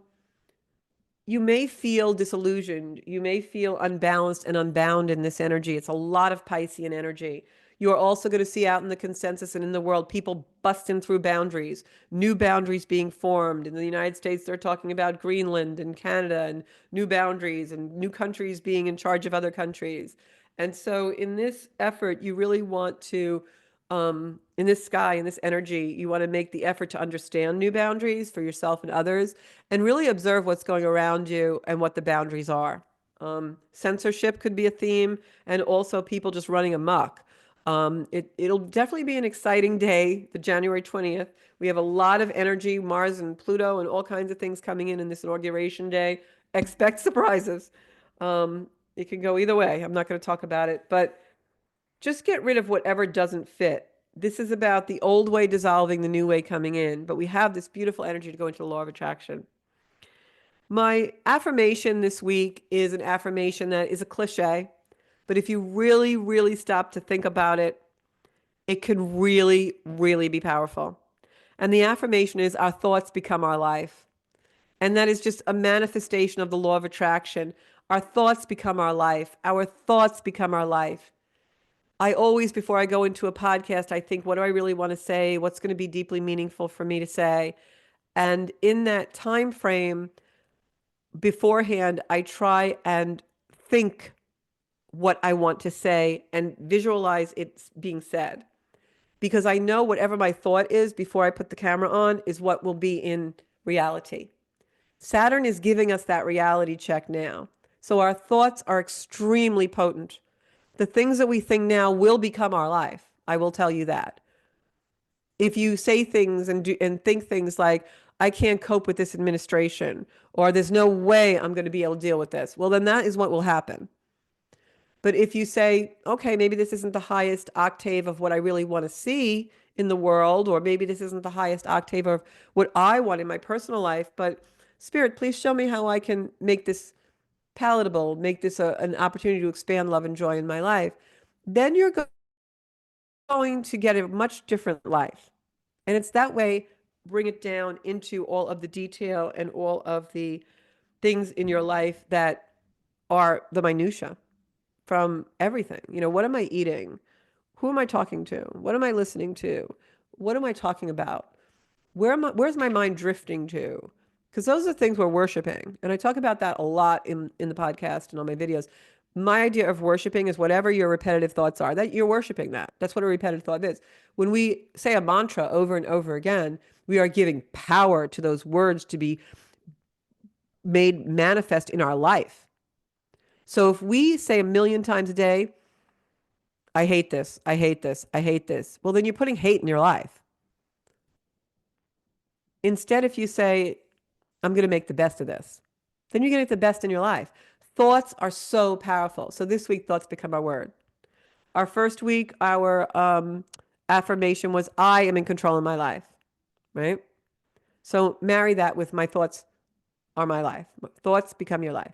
you may feel disillusioned. You may feel unbalanced and unbound in this energy. It's a lot of Piscean energy. You are also going to see out in the consensus and in the world people busting through boundaries, new boundaries being formed. In the United States, they're talking about Greenland and Canada and new boundaries and new countries being in charge of other countries. And so in this effort, you really want to, in this sky, in this energy, you want to make the effort to understand new boundaries for yourself and others, and really observe what's going around you and what the boundaries are. Censorship could be a theme, and also people just running amok. It'll definitely be an exciting day, the January 20th. We have a lot of energy, Mars and Pluto and all kinds of things coming in this inauguration day. Expect surprises. It can go either way. I'm not going to talk about it, but just get rid of whatever doesn't fit. This is about the old way dissolving, the new way coming in, but we have this beautiful energy to go into the law of attraction. My affirmation this week is an affirmation that is a cliche, but if you really, really stop to think about it, it can really, really be powerful. And the affirmation is our thoughts become our life. And that is just a manifestation of the law of attraction. Our thoughts become our life. Our thoughts become our life. I always, before I go into a podcast, I think, what do I really want to say? What's going to be deeply meaningful for me to say? And in that time frame beforehand, I try and think what I want to say and visualize it being said. Because I know whatever my thought is before I put the camera on is what will be in reality. Saturn is giving us that reality check now. So our thoughts are extremely potent. The things that we think now will become our life. I will tell you that. If you say things and do and think things like, I can't cope with this administration, or there's no way I'm going to be able to deal with this, well, then that is what will happen. But if you say, okay, maybe this isn't the highest octave of what I really want to see in the world, or maybe this isn't the highest octave of what I want in my personal life, but Spirit, please show me how I can make this palatable, make this an opportunity to expand love and joy in my life, then you're going to get a much different life. And it's that way, bring it down into all of the detail and all of the things in your life that are the minutia from everything. You know, what am I eating? Who am I talking to? What am I listening to? What am I talking about? Where's my mind drifting to? Because those are things we're worshiping. And I talk about that a lot in the podcast and on my videos. My idea of worshiping is whatever your repetitive thoughts are, that you're worshiping that. That's what a repetitive thought is. When we say a mantra over and over again, we are giving power to those words to be made manifest in our life. So if we say a million times a day, I hate this, I hate this, I hate this, well, then you're putting hate in your life. Instead, if you say, I'm going to make the best of this, then you're going to get the best in your life. Thoughts are so powerful. So this week, thoughts become our word. Our first week, our affirmation was, I am in control of my life, right? So marry that with my thoughts are my life. Thoughts become your life.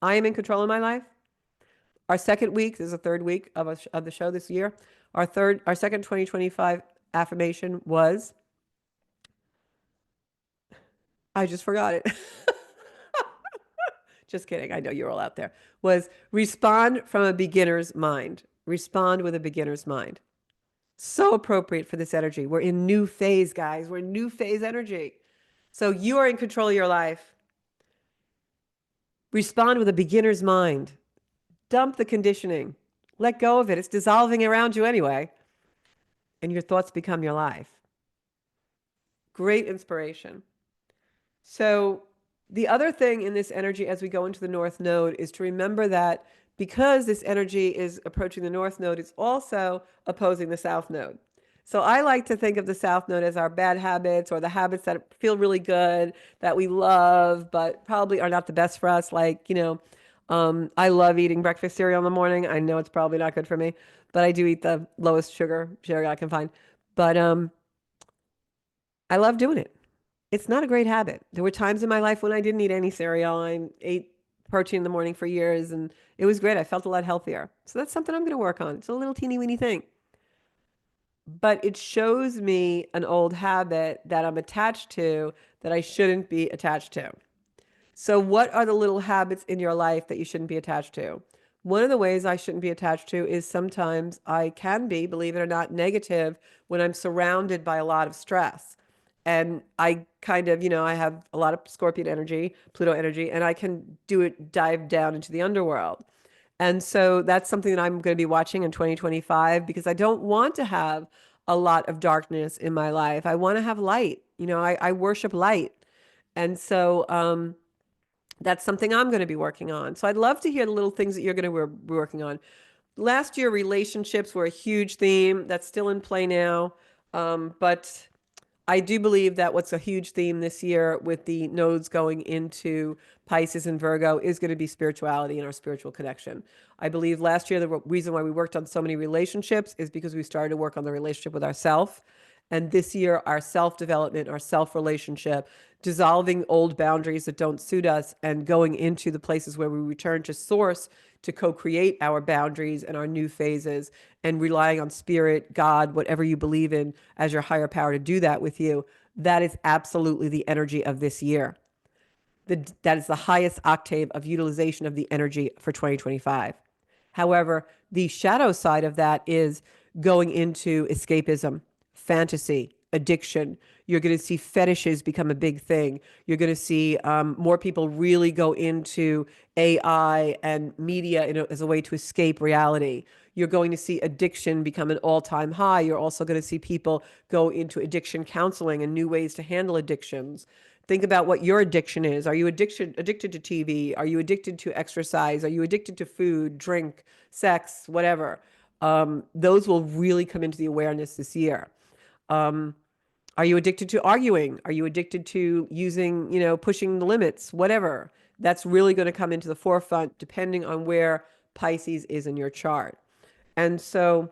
I am in control of my life. Our second week, this is the third week of the show this year. Our second 2025 affirmation was, I just forgot it. Just kidding. I know you're all out there. Was respond from a beginner's mind. Respond with a beginner's mind. So appropriate for this energy. We're in new phase, guys. We're in new phase energy. So you are in control of your life. Respond with a beginner's mind. Dump the conditioning. Let go of it. It's dissolving around you anyway. And your thoughts become your life. Great inspiration. So the other thing in this energy as we go into the North Node is to remember that because this energy is approaching the North Node, it's also opposing the South Node. So I like to think of the South Node as our bad habits or the habits that feel really good, that we love, but probably are not the best for us. Like, I love eating breakfast cereal in the morning. I know it's probably not good for me, but I do eat the lowest sugar I can find. But I love doing it. It's not a great habit. There were times in my life when I didn't eat any cereal. I ate protein in the morning for years, and it was great. I felt a lot healthier. So that's something I'm going to work on. It's a little teeny weeny thing. But it shows me an old habit that I'm attached to that I shouldn't be attached to. So what are the little habits in your life that you shouldn't be attached to? One of the ways I shouldn't be attached to is sometimes I can be, believe it or not, negative when I'm surrounded by a lot of stress. And I kind of, I have a lot of Scorpion energy, Pluto energy, and I can dive down into the underworld. And so that's something that I'm going to be watching in 2025 because I don't want to have a lot of darkness in my life. I want to have light. I worship light. And so that's something I'm going to be working on. So I'd love to hear the little things that you're going to be working on. last year, relationships were a huge theme that's still in play now. But I do believe that what's a huge theme this year with the nodes going into Pisces and Virgo is going to be spirituality and our spiritual connection. I believe last year the reason why we worked on so many relationships is because we started to work on the relationship with ourself. And this year, our self development, our self relationship, dissolving old boundaries that don't suit us, and going into the places where we return to source to co create our boundaries and our new phases, and relying on spirit, God, whatever you believe in as your higher power to do that with you. That is absolutely the energy of this year. That is the highest octave of utilization of the energy for 2025. However, the shadow side of that is going into escapism, fantasy, addiction. You're going to see fetishes become a big thing. You're going to see more people really go into AI and media as a way to escape reality. You're going to see addiction become an all-time high. You're also going to see people go into addiction counseling and new ways to handle addictions. Think about what your addiction is. Are you addicted to TV? Are you addicted to exercise? Are you addicted to food, drink, sex, whatever? Those will really come into the awareness this year. Um, are you addicted to arguing? Are you addicted to using, pushing the limits, whatever? That's really going to come into the forefront depending on where Pisces is in your chart. And so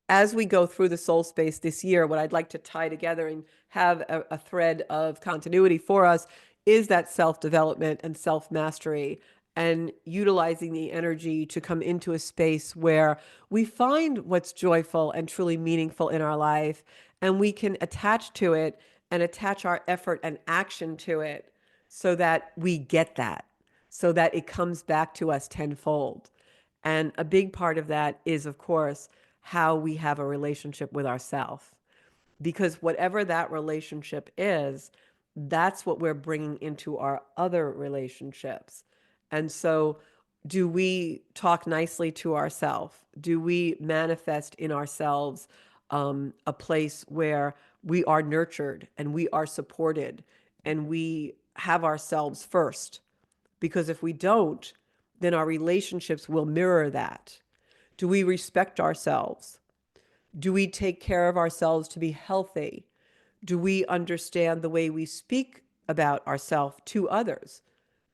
as we go through the soul space this year, what I'd like to tie together and have a thread of continuity for us is that self-development and self-mastery, and utilizing the energy to come into a space where we find what's joyful and truly meaningful in our life, and we can attach to it and attach our effort and action to it so that we get that, so that it comes back to us tenfold. And a big part of that is, of course, how we have a relationship with ourselves. Because whatever that relationship is, that's what we're bringing into our other relationships. And so, do we talk nicely to ourselves? Do we manifest in ourselves a place where we are nurtured and we are supported and we have ourselves first? Because if we don't, then our relationships will mirror that. Do we respect ourselves? Do we take care of ourselves to be healthy? Do we understand the way we speak about ourselves to others?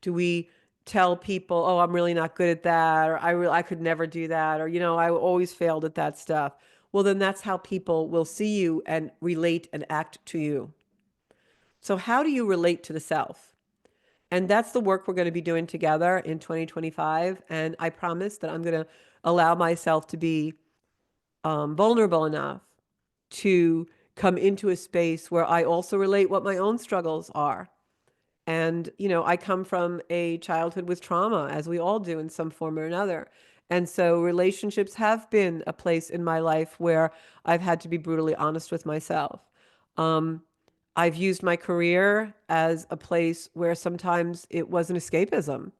Do we tell people, "Oh, I'm really not good at that," or I could never do that," or "I always failed at that stuff." Well, then that's how people will see you and relate and act to you. So how do you relate to the self? And that's the work we're going to be doing together in 2025. And I promise that I'm going to allow myself to be vulnerable enough to come into a space where I also relate what my own struggles are. And, I come from a childhood with trauma, as we all do in some form or another. And so relationships have been a place in my life where I've had to be brutally honest with myself. Um, I've used my career as a place where sometimes it was an escapism,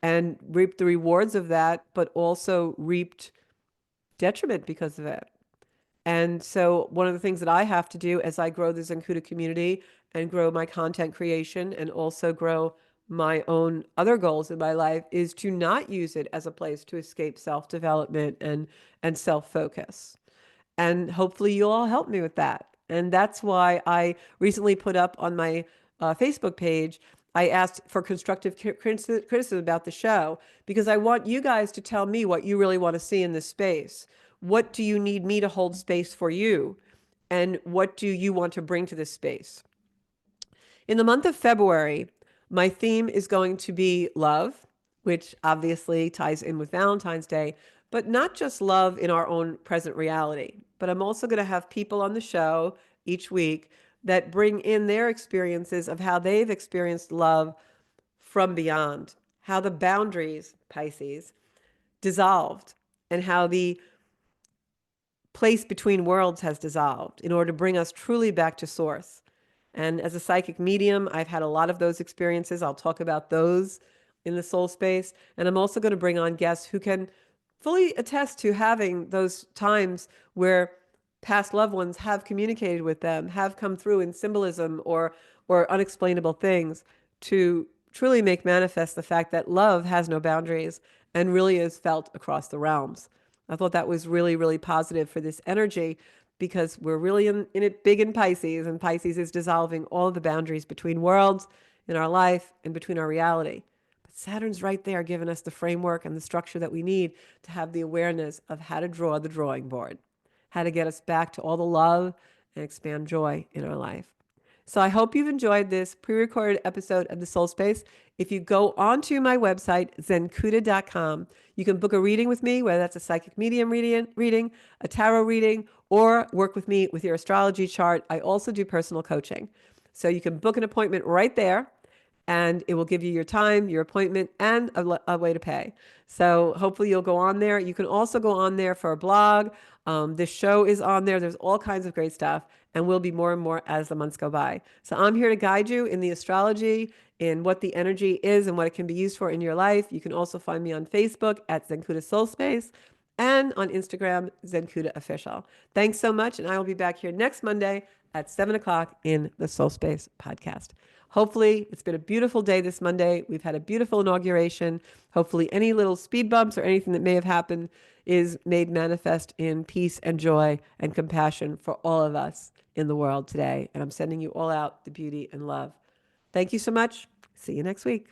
and reaped the rewards of that, but also reaped detriment because of it. And so one of the things that I have to do as I grow the Zenkuda community and grow my content creation and also grow my own other goals in my life is to not use it as a place to escape self-development and self-focus. And hopefully you'll all help me with that. And that's why I recently put up on my Facebook page, I asked for constructive criticism about the show, because I want you guys to tell me what you really want to see in this space. What do you need me to hold space for you? And what do you want to bring to this space? In the month of February, my theme is going to be love, which obviously ties in with Valentine's Day, but not just love in our own present reality. But I'm also going to have people on the show each week that bring in their experiences of how they've experienced love from beyond, how the boundaries, Pisces, dissolved, and how the place between worlds has dissolved in order to bring us truly back to source. And as a psychic medium, I've had a lot of those experiences. I'll talk about those in the soul space. And I'm also going to bring on guests who can fully attest to having those times where past loved ones have communicated with them, have come through in symbolism or unexplainable things to truly make manifest the fact that love has no boundaries and really is felt across the realms. I thought that was really, really positive for this energy because we're really in it big in Pisces, and Pisces is dissolving all of the boundaries between worlds in our life and between our reality. But Saturn's right there giving us the framework and the structure that we need to have the awareness of how to draw the drawing board, how to get us back to all the love and expand joy in our life. So I hope you've enjoyed this pre-recorded episode of The Soul Space. If you go onto my website, zenkuda.com, you can book a reading with me, whether that's a psychic medium reading, a tarot reading, or work with me with your astrology chart. I also do personal coaching. So you can book an appointment right there, and it will give you your time, your appointment, and a way to pay. So hopefully you'll go on there. You can also go on there for a blog. This show is on there. There's all kinds of great stuff, and will be more and more as the months go by. So I'm here to guide you in the astrology, in what the energy is and what it can be used for in your life. You can also find me on Facebook at Zenkuda Soul Space and on Instagram, Zenkuda Official. Thanks so much, and I will be back here next Monday at 7 o'clock in the Soul Space podcast. Hopefully, it's been a beautiful day this Monday. We've had a beautiful inauguration. Hopefully, any little speed bumps or anything that may have happened is made manifest in peace and joy and compassion for all of us in the world today. And I'm sending you all out the beauty and love. Thank you so much. See you next week.